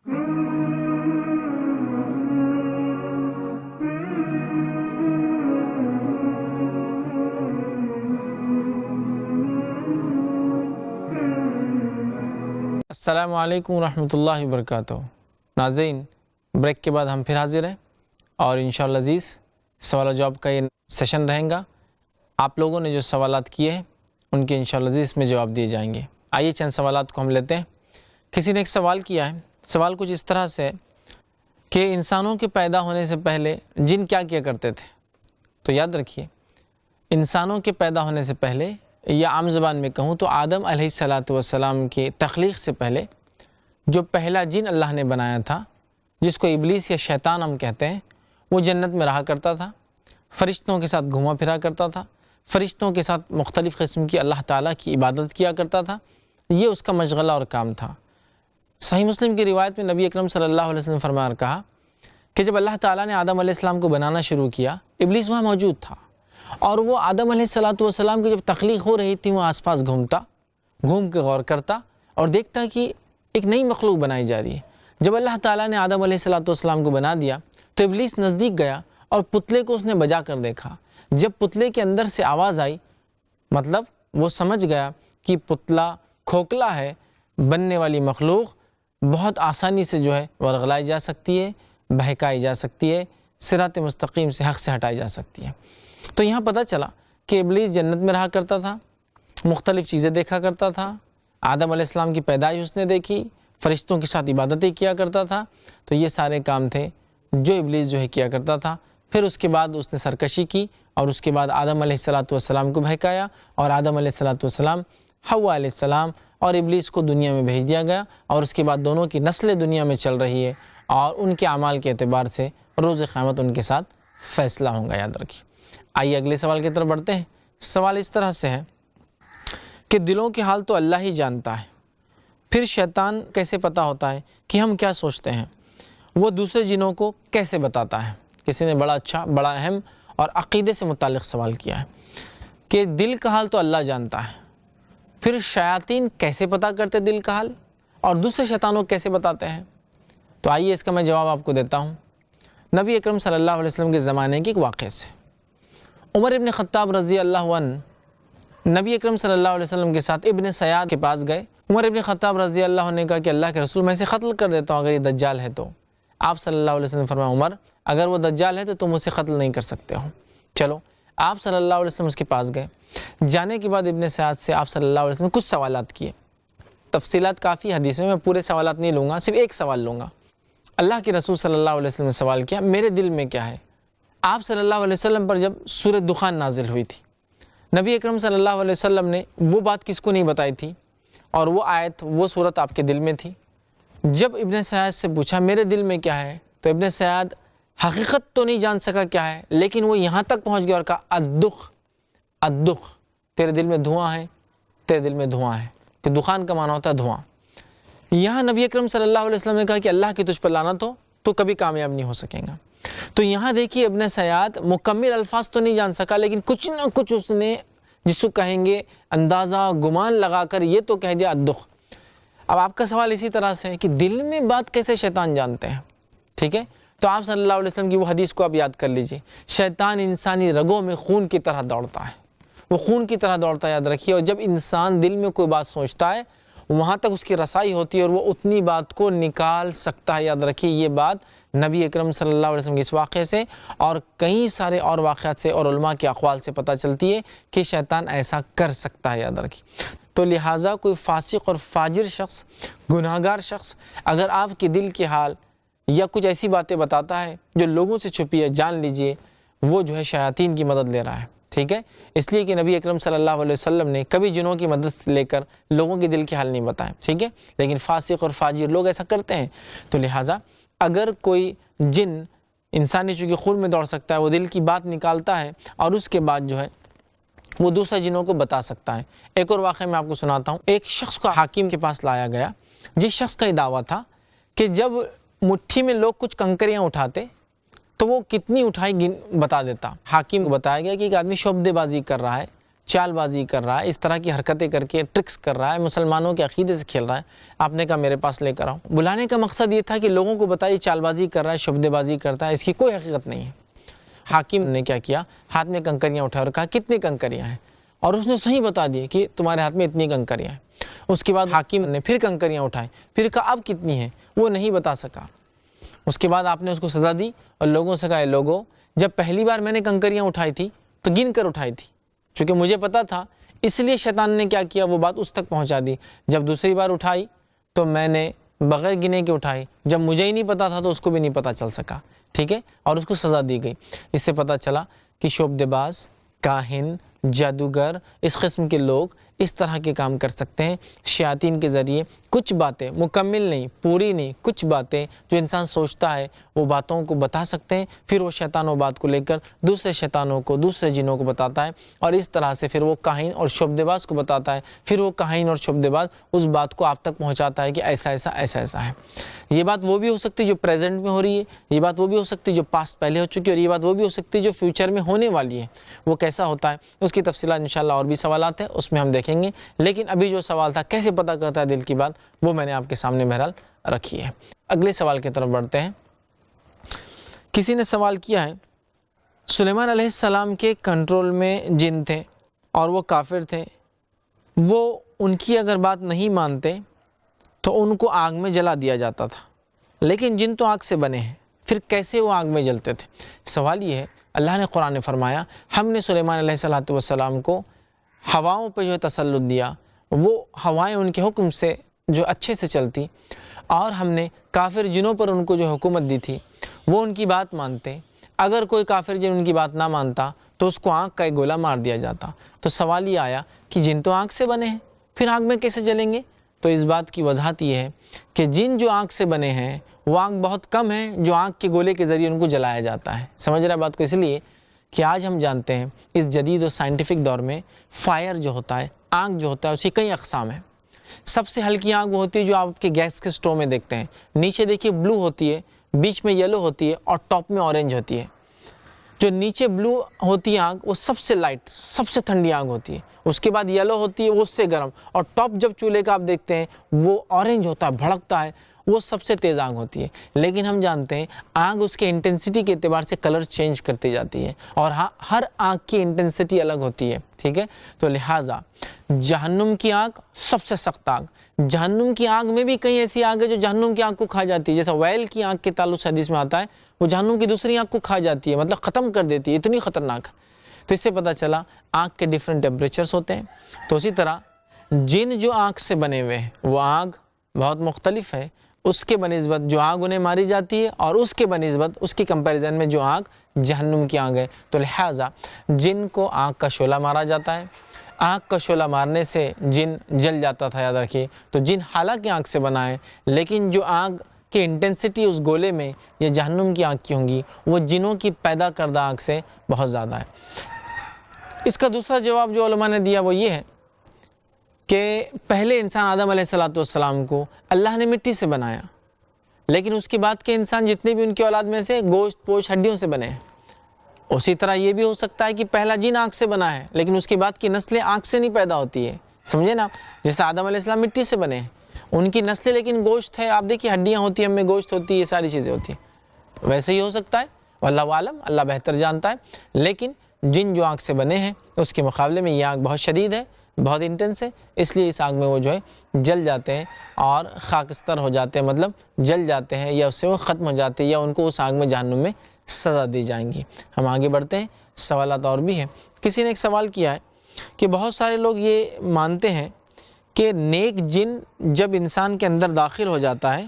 السلام علیکم ورحمۃ اللہ وبرکاتہ۔ ناظرین، بریک کے بعد ہم پھر حاضر ہیں اور انشاءاللہ عزیز سوال و جواب کا یہ سیشن رہیں گا۔ آپ لوگوں نے جو سوالات کیے ہیں ان کے انشاءاللہ عزیز میں جواب دیے جائیں گے۔ آئیے چند سوالات کو ہم لیتے ہیں۔ کسی نے ایک سوال کیا ہے، سوال کچھ اس طرح سے کہ انسانوں کے پیدا ہونے سے پہلے جن کیا کیا کرتے تھے؟ تو یاد رکھیے، انسانوں کے پیدا ہونے سے پہلے، یا عام زبان میں کہوں تو آدم علیہ السلام کی تخلیق سے پہلے جو پہلا جن اللہ نے بنایا تھا، جس کو ابلیس یا شیطان ہم کہتے ہیں، وہ جنت میں رہا کرتا تھا، فرشتوں کے ساتھ گھوما پھرا کرتا تھا، فرشتوں کے ساتھ مختلف قسم کی اللہ تعالیٰ کی عبادت کیا کرتا تھا۔ یہ اس کا مشغلہ اور کام تھا۔ صحیح مسلم کی روایت میں نبی اکرم صلی اللہ علیہ وسلم فرمایا کہا کہ جب اللہ تعالیٰ نے آدم علیہ السلام کو بنانا شروع کیا، ابلیس وہاں موجود تھا، اور وہ آدم علیہ السلام کی جب تخلیق ہو رہی تھی وہ آس پاس گھوم کے غور کرتا اور دیکھتا کہ ایک نئی مخلوق بنائی جا رہی ہے۔ جب اللہ تعالیٰ نے آدم علیہ السلام کو بنا دیا تو ابلیس نزدیک گیا اور پتلے کو اس نے بجا کر دیکھا۔ جب پتلے کے اندر سے آواز آئی، مطلب وہ سمجھ گیا کہ پتلا کھوکھلا ہے، بننے والی مخلوق بہت آسانی سے جو ہے ورغلائی جا سکتی ہے، بہکائی جا سکتی ہے، صراط مستقیم سے، حق سے ہٹائی جا سکتی ہے۔ تو یہاں پتہ چلا کہ ابلیس جنت میں رہا کرتا تھا، مختلف چیزیں دیکھا کرتا تھا، آدم علیہ السلام کی پیدائش اس نے دیکھی، فرشتوں کے ساتھ عبادتیں کیا کرتا تھا۔ تو یہ سارے کام تھے جو ابلیس جو ہے کیا کرتا تھا۔ پھر اس کے بعد اس نے سرکشی کی اور اس کے بعد آدم علیہ السلام کو بہکایا، اور آدم علیہ السلام، حوا علیہ السلام اور ابلیس کو دنیا میں بھیج دیا گیا، اور اس کے بعد دونوں کی نسلیں دنیا میں چل رہی ہے، اور ان کے اعمال کے اعتبار سے روز قیامت ان کے ساتھ فیصلہ ہوں گا، یاد رکھیے۔ آئیے اگلے سوال کی طرف بڑھتے ہیں۔ سوال اس طرح سے ہے کہ دلوں کے حال تو اللہ ہی جانتا ہے، پھر شیطان کیسے پتہ ہوتا ہے کہ ہم کیا سوچتے ہیں؟ وہ دوسرے جنوں کو کیسے بتاتا ہے؟ کسی نے بڑا اچھا، بڑا اہم اور عقیدے سے متعلق سوال کیا ہے کہ دل کا حال تو اللہ جانتا ہے، پھر شیاطین کیسے پتہ کرتے دل کا حال، اور دوسرے شیطانوں کیسے بتاتے ہیں؟ تو آئیے اس کا میں جواب آپ کو دیتا ہوں نبی اکرم صلی اللہ علیہ وسلم کے زمانے کے ایک واقعے سے۔ عمر ابن خطاب رضی اللہ عنہ نبی اکرم صلی اللہ علیہ وسلم کے ساتھ ابن سیاد کے پاس گئے۔ عمر ابن خطاب رضی اللہ عنہ نے کہا کہ اللہ کے رسول، میں اسے قتل کر دیتا ہوں اگر یہ دجال ہے تو۔ آپ صلی اللہ علیہ وسلم فرمایا، عمر اگر وہ دجال ہے تو تم اسے قتل نہیں کر سکتے ہو۔ چلو، آپ صلی اللہ علیہ وسلم اس کے پاس گئے۔ جانے کے بعد ابن سیاد سے آپ صلی اللہ علیہ وسلم نے کچھ سوالات کیے۔ تفصیلات کافی حدیث میں پورے سوالات نہیں لوں گا، صرف ایک سوال لوں گا۔ اللہ کے رسول صلی اللہ علیہ وسلم نے سوال کیا، میرے دل میں کیا ہے؟ آپ صلی اللہ علیہ وسلم پر جب سورہ دخان نازل ہوئی تھی، نبی اکرم صلی اللہ علیہ وسلم نے وہ بات کس کو نہیں بتائی تھی، اور وہ آیت، وہ صورت آپ کے دل میں تھی۔ جب ابن سیاد سے پوچھا میرے دل میں کیا ہے، تو ابن سیاد حقیقت تو نہیں جان سکا کیا ہے، لیکن وہ یہاں تک پہنچ گیا اور کہا الدخ، تیرے دل میں دھواں ہے، تیرے دل میں دھواں ہے، کہ دخان کا معنی ہوتا ہے دھواں۔ یہاں نبی اکرم صلی اللہ علیہ وسلم نے کہا کہ اللہ کی تجھ پر لعنت ہو، تو کبھی کامیاب نہیں ہو سکیں گا۔ تو یہاں دیکھیے ابن سیاد مکمل الفاظ تو نہیں جان سکا، لیکن کچھ نہ کچھ اس نے، جس کو کہیں گے اندازہ، گمان لگا کر یہ تو کہہ دیا الدخ۔ اب آپ کا سوال اسی طرح سے ہے کہ دل میں بات کیسے شیطان جانتے ہیں؟ ٹھیک ہے، تو آپ صلی اللہ علیہ وسلم کی وہ حدیث کو آپ یاد کر لیجئے، شیطان انسانی رگوں میں خون کی طرح دوڑتا ہے، وہ خون کی طرح دوڑتا ہے، یاد رکھیے۔ اور جب انسان دل میں کوئی بات سوچتا ہے، وہاں تک اس کی رسائی ہوتی ہے اور وہ اتنی بات کو نکال سکتا ہے، یاد رکھیے۔ یہ بات نبی اکرم صلی اللہ علیہ وسلم کے اس واقعے سے اور کئی سارے اور واقعات سے اور علماء کے اقوال سے پتہ چلتی ہے کہ شیطان ایسا کر سکتا ہے، یاد رکھیے۔ تو لہٰذا کوئی فاسق اور فاجر شخص، گناہگار شخص اگر آپ کے دل کے حال یا کچھ ایسی باتیں بتاتا ہے جو لوگوں سے چھپی ہے، جان لیجئے وہ جو ہے شیاطین کی مدد لے رہا ہے، ٹھیک ہے۔ اس لیے کہ نبی اکرم صلی اللہ علیہ وسلم نے کبھی جنوں کی مدد لے کر لوگوں کے دل کے حال نہیں بتائے، ٹھیک ہے، لیکن فاسق اور فاجر لوگ ایسا کرتے ہیں۔ تو لہٰذا اگر کوئی جن انسانی چونکہ خون میں دوڑ سکتا ہے، وہ دل کی بات نکالتا ہے اور اس کے بعد جو ہے وہ دوسرے جنوں کو بتا سکتا ہے۔ ایک اور واقعہ میں آپ کو سناتا ہوں۔ ایک شخص کو حاکم کے پاس لایا گیا، جس شخص کا یہ دعویٰ تھا کہ جب مٹھی میں لوگ کچھ کنکریاں اٹھاتے تو وہ کتنی اٹھائی بتا دیتا۔ حاکم کو بتایا گیا کہ ایک آدمی شعبدے بازی کر رہا ہے، چال بازی کر رہا ہے، اس طرح کی حرکتیں کر کے ٹرکس کر رہا ہے، مسلمانوں کے عقیدے سے کھیل رہا ہے، آپ نے کہا میرے پاس لے کر آؤ۔ بلانے کا مقصد یہ تھا کہ لوگوں کو بتائیے چال بازی کر رہا ہے، شبدے بازی کرتا ہے، اس کی کوئی حقیقت نہیں ہے۔ حاکم نے کیا کیا، ہاتھ میں کنکریاں اٹھائے اور کہا کتنی کنکریاں ہیں، اور اس نے صحیح بتا دی کہ تمہارے ہاتھ میں اتنی کنکریاں ہیں۔ اس کے بعد حاکم نے پھر کنکریاں اٹھائیں، پھر کہا اب کتنی ہیں، وہ نہیں بتا سکا۔ اس کے بعد آپ نے اس کو سزا دی اور لوگوں سے کہا اے لوگوں، جب پہلی بار میں نے کنکریاں اٹھائی تھی تو گن کر اٹھائی تھی، چونکہ مجھے پتا تھا، اس لیے شیطان نے کیا کیا، وہ بات اس تک پہنچا دی۔ جب دوسری بار اٹھائی تو میں نے بغیر گنے کے اٹھائی، جب مجھے ہی نہیں پتا تھا تو اس کو بھی نہیں پتا چل سکا، ٹھیک ہے، اور اس کو سزا دی گئی۔ اس سے پتا چلا کہ شعبدے باز، کاہن، جادوگر، اس قسم کے لوگ اس طرح کے کام کر سکتے ہیں۔ شیاطین کے ذریعے کچھ باتیں، مکمل نہیں، پوری نہیں، کچھ باتیں جو انسان سوچتا ہے وہ باتوں کو بتا سکتے ہیں، پھر وہ شیطان وہ بات کو لے کر دوسرے شیطانوں کو، دوسرے جنوں کو بتاتا ہے، اور اس طرح سے پھر وہ کاہن اور شعبدے باز کو بتاتا ہے، پھر وہ کاہن اور شعبدے باز اس بات کو آپ تک پہنچاتا ہے کہ ایسا ایسا ایسا ایسا ہے۔ یہ بات وہ بھی ہو سکتی ہے جو پریزنٹ میں ہو رہی ہے، یہ بات وہ بھی ہو سکتی ہے جو پاسٹ پہلے ہو چکی ہے، اور یہ بات وہ بھی ہو سکتی ہے جو فیوچر میں ہونے والی ہے۔ وہ کیسا ہوتا ہے اس کی تفصیلات انشاءاللہ اور بھی سوالات ہیں، اس میں ہم دیکھیں گے، لیکن ابھی جو سوال تھا کیسے پتہ کرتا ہے دل کی بات، وہ میں نے آپ کے سامنے بہرحال رکھی ہے۔ اگلے سوال کی طرف بڑھتے ہیں۔ کسی نے سوال کیا ہے، سلیمان علیہ السلام کے کنٹرول میں جن تھے اور وہ کافر تھے، وہ ان کی اگر بات نہیں مانتے تو ان کو آگ میں جلا دیا جاتا تھا، لیکن جن تو آگ سے بنے ہیں، پھر کیسے وہ آگ میں جلتے تھے؟ سوال یہ ہے، اللہ نے قرآن میں فرمایا ہم نے سلیمان علیہ السلام کو ہواؤں پہ جو ہے تسلط دیا، وہ ہوائیں ان کے حکم سے جو اچھے سے چلتی، اور ہم نے کافر جنوں پر ان کو جو حکومت دی تھی وہ ان کی بات مانتے۔ اگر کوئی کافر جن ان کی بات نہ مانتا تو اس کو آگ کا ایک گولا مار دیا جاتا۔ تو سوال یہ آیا کہ جن تو آگ سے بنے ہیں، پھر آگ میں کیسے جلیں گے؟ تو اس بات کی وضاحت یہ ہے کہ جن جو آگ سے بنے ہیں وہ آگ بہت کم ہے جو آگ کے گولے کے ذریعے ان کو جلایا جاتا ہے۔ سمجھ رہا بات کو؟ اس لیے کہ آج ہم جانتے ہیں اس جدید اور سائنٹیفک دور میں فائر جو ہوتا ہے، آگ جو ہوتا ہے، اس کی کئی اقسام ہیں۔ سب سے ہلکی آگ وہ ہوتی ہے جو آپ کے گیس کے سٹو میں دیکھتے ہیں، نیچے دیکھیے بلو ہوتی ہے، بیچ میں یلو ہوتی ہے اور ٹاپ میں اورنج ہوتی ہے۔ جو نیچے بلو ہوتی ہے آگ وہ سب سے لائٹ، سب سے ٹھنڈی آگ ہوتی ہے، اس کے بعد یلو ہوتی ہے وہ اس سے گرم، اور ٹاپ جب چولہے کا آپ دیکھتے ہیں وہ اورنج ہوتا ہے، بھڑکتا ہے، وہ سب سے تیز آگ ہوتی ہے۔ لیکن ہم جانتے ہیں آگ اس کے انٹینسٹی کے اعتبار سے کلر چینج کرتی جاتی ہے، اور ہر آگ کی انٹینسٹی الگ ہوتی ہے، ٹھیک ہے؟ تو لہٰذا جہنم کی آگ سب سے سخت آگ، جہنم کی آگ میں بھی کئی ایسی آگ ہے جو جہنم کی آگ کو کھا جاتی ہے، جیسا ویل کی آگ کے تعلق سے حدیث میں آتا ہے، وہ جہنم کی دوسری آگ کو کھا جاتی ہے، مطلب ختم کر دیتی ہے، اتنی خطرناک ہے۔ تو اس سے پتہ چلا آگ کے ڈیفرنٹ ٹیمپریچرز ہوتے ہیں۔ تو اسی طرح جن جو آگ سے بنے ہوئے ہیں وہ آگ بہت مختلف ہے، اس کے بنسبت جو آگ انہیں ماری جاتی ہے، اور اس کے بنسبت اس کی کمپیریزن میں جو آگ جہنم کی آگ ہے۔ تو لہٰذا جن کو آگ کا شعلہ مارا جاتا ہے، آگ کا شعلہ مارنے سے جن جل جاتا تھا، یاد رکھیے۔ تو جن حالانکہ آگ سے بنا ہے، لیکن جو آگ کی انٹینسٹی اس گولے میں یا جہنم کی آگ کی ہوں گی وہ جنوں کی پیدا کردہ آگ سے بہت زیادہ ہے۔ اس کا دوسرا جواب جو علماء نے دیا وہ یہ ہے کہ پہلے انسان آدم علیہ السلام کو اللہ نے مٹی سے بنایا، لیکن اس کے بعد کے انسان جتنے بھی ان کی اولاد میں سے گوشت پوش ہڈیوں سے بنے ہیں۔ اسی طرح یہ بھی ہو سکتا ہے کہ پہلا جن آگ سے بنا ہے، لیکن اس کے بعد کی نسلیں آگ سے نہیں پیدا ہوتی ہے، سمجھے نا؟ جیسے آدم علیہ السلام مٹی سے بنے ہیں، ان کی نسلیں لیکن گوشت ہے، آپ دیکھیے ہڈیاں ہوتی ہیں، ہم میں گوشت ہوتی ہے، یہ ساری چیزیں ہوتی ہیں، ویسے ہی ہو سکتا ہے، واللہ عالم، اللہ بہتر جانتا ہے۔ لیکن جن جو آگ سے بنے ہیں اس کے مقابلے میں یہ آگ بہت شدید ہے، بہت انٹینس ہے، اس لیے اس آگ میں وہ جو ہے جل جاتے ہیں اور خاکستر ہو جاتے ہیں، مطلب جل جاتے ہیں، یا اس سے وہ ختم ہو جاتے ہیں، یا ان کو اس آگ میں جہنم میں سزا دی جائیں گی۔ ہم آگے بڑھتے ہیں، سوالات اور بھی ہیں۔ کسی نے ایک سوال کیا ہے کہ بہت سارے لوگ یہ مانتے ہیں کہ نیک جن جب انسان کے اندر داخل ہو جاتا ہے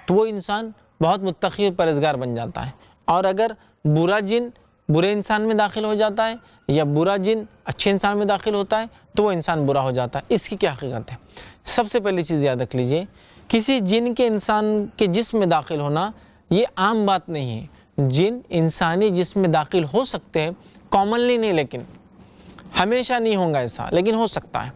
تو وہ انسان بہت متقی و پرہیزگار بن جاتا ہے، اور اگر برا جن برے انسان میں داخل ہو جاتا ہے یا برا جن اچھے انسان میں داخل ہوتا ہے تو وہ انسان برا ہو جاتا ہے۔ اس کی کیا حقیقت ہے؟ سب سے پہلی چیز یاد رکھ لیجئے، کسی جن کے انسان کے جسم میں داخل ہونا یہ عام بات نہیں ہے۔ جن انسانی جسم میں داخل ہو سکتے ہیں، کامنلی نہیں، لیکن ہمیشہ نہیں ہوں گا ایسا، لیکن ہو سکتا ہے،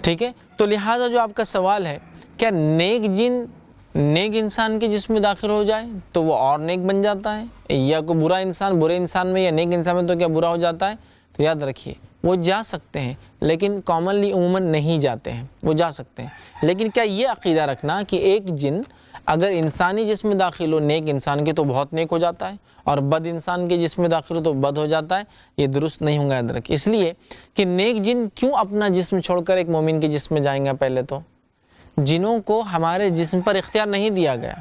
ٹھیک ہے؟ تو لہٰذا جو آپ کا سوال ہے کیا نیک جن نیک انسان کے جسم میں داخل ہو جائے تو وہ اور نیک بن جاتا ہے، یا کوئی برا انسان برے انسان میں یا نیک انسان میں تو کیا برا ہو جاتا ہے؟ تو یاد رکھیے وہ جا سکتے ہیں، لیکن کامنلی عموماً نہیں جاتے ہیں، وہ جا سکتے ہیں۔ لیکن کیا یہ عقیدہ رکھنا کہ ایک جن اگر انسانی جسم میں داخل ہو نیک انسان کے تو بہت نیک ہو جاتا ہے، اور بد انسان کے جسم میں داخل ہو تو بد ہو جاتا ہے، یہ درست نہیں ہوگا یاد رکھیں۔ اس لیے کہ نیک جن کیوں اپنا جسم چھوڑ کر ایک مومن کے جسم میں جائیں گا؟ پہلے تو جنوں کو ہمارے جسم پر اختیار نہیں دیا گیا،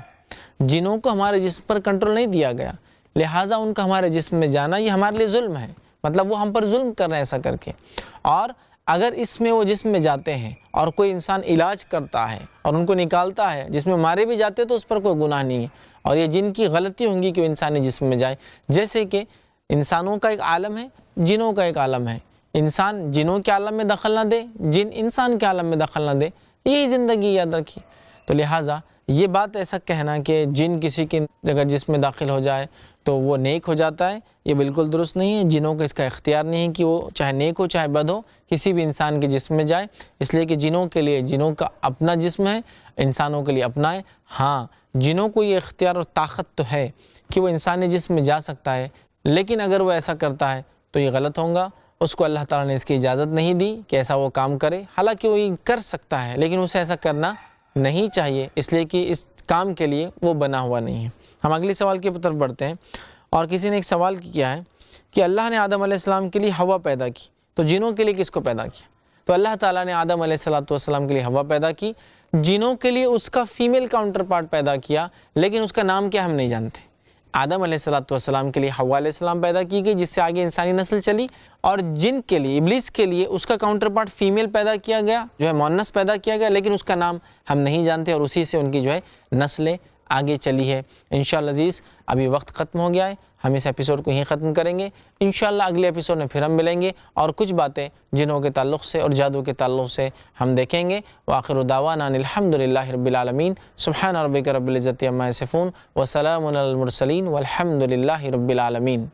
جنوں کو ہمارے جسم پر کنٹرول نہیں دیا گیا، لہٰذا ان کا ہمارے جسم میں جانا یہ ہمارے لیے ظلم ہے، مطلب وہ ہم پر ظلم کر رہے ہیں ایسا کر کے۔ اور اگر اس میں وہ جسم میں جاتے ہیں اور کوئی انسان علاج کرتا ہے اور ان کو نکالتا ہے، جس میں مارے بھی جاتے تو اس پر کوئی گناہ نہیں ہے، اور یہ جن کی غلطی ہوں گی کہ وہ انسانی جسم میں جائے۔ جیسے کہ انسانوں کا ایک عالم ہے، جنوں کا ایک عالم ہے، انسان جنوں کے عالم میں دخل نہ دے، جن انسان کے عالم میں دخل نہ دے، یہی زندگی یاد رکھیے۔ تو لہٰذا یہ بات ایسا کہنا کہ جن کسی کی جگہ جسم میں داخل ہو جائے تو وہ نیک ہو جاتا ہے، یہ بالکل درست نہیں ہے۔ جنوں کو اس کا اختیار نہیں ہے کہ وہ چاہے نیک ہو چاہے بد ہو کسی بھی انسان کے جسم میں جائے، اس لیے کہ جنوں کے لیے جنوں کا اپنا جسم ہے، انسانوں کے لیے اپنا ہے۔ ہاں، جنوں کو یہ اختیار اور طاقت تو ہے کہ وہ انسانی جسم میں جا سکتا ہے، لیکن اگر وہ ایسا کرتا ہے تو یہ غلط ہوگا۔ اس کو اللہ تعالیٰ نے اس کی اجازت نہیں دی کہ ایسا وہ کام کرے، حالانکہ وہ یہ کر سکتا ہے لیکن اسے ایسا کرنا نہیں چاہیے، اس لیے کہ اس کام کے لیے وہ بنا ہوا نہیں ہے۔ ہم اگلی سوال کی طرف بڑھتے ہیں، اور کسی نے ایک سوال کیا ہے کہ اللہ نے آدم علیہ السلام کے لیے ہوا پیدا کی، تو جنوں کے لیے کس کو پیدا کیا؟ تو اللہ تعالیٰ نے آدم علیہ السلام کے لیے ہوا پیدا کی، جنوں کے لیے اس کا فیمیل کاؤنٹر پارٹ پیدا کیا، لیکن اس کا نام کیا ہم نہیں جانتے۔ آدم علیہ السلام کے لیے حوا علیہ السلام پیدا کی گئی، جس سے آگے انسانی نسل چلی، اور جن کے لیے ابلیس کے لیے اس کا کاؤنٹر پارٹ فیمیل پیدا کیا گیا، جو ہے مؤنث پیدا کیا گیا، لیکن اس کا نام ہم نہیں جانتے، اور اسی سے ان کی جو ہے نسلیں آگے چلی ہے۔ انشاءاللہ عزیز ابھی وقت ختم ہو گیا ہے، ہم اس ایپیسوڈ کو یہیں ختم کریں گے۔ انشاءاللہ اگلے ایپیسوڈ میں پھر ہم ملیں گے اور کچھ باتیں جنوں کے تعلق سے اور جادو کے تعلق سے ہم دیکھیں گے۔ وآخر دعوانا ان الحمدللہ رب العالمین، سبحان ربک رب العزت عما یصفون، وسلام علی المرسلین، والحمدللہ رب العالمین۔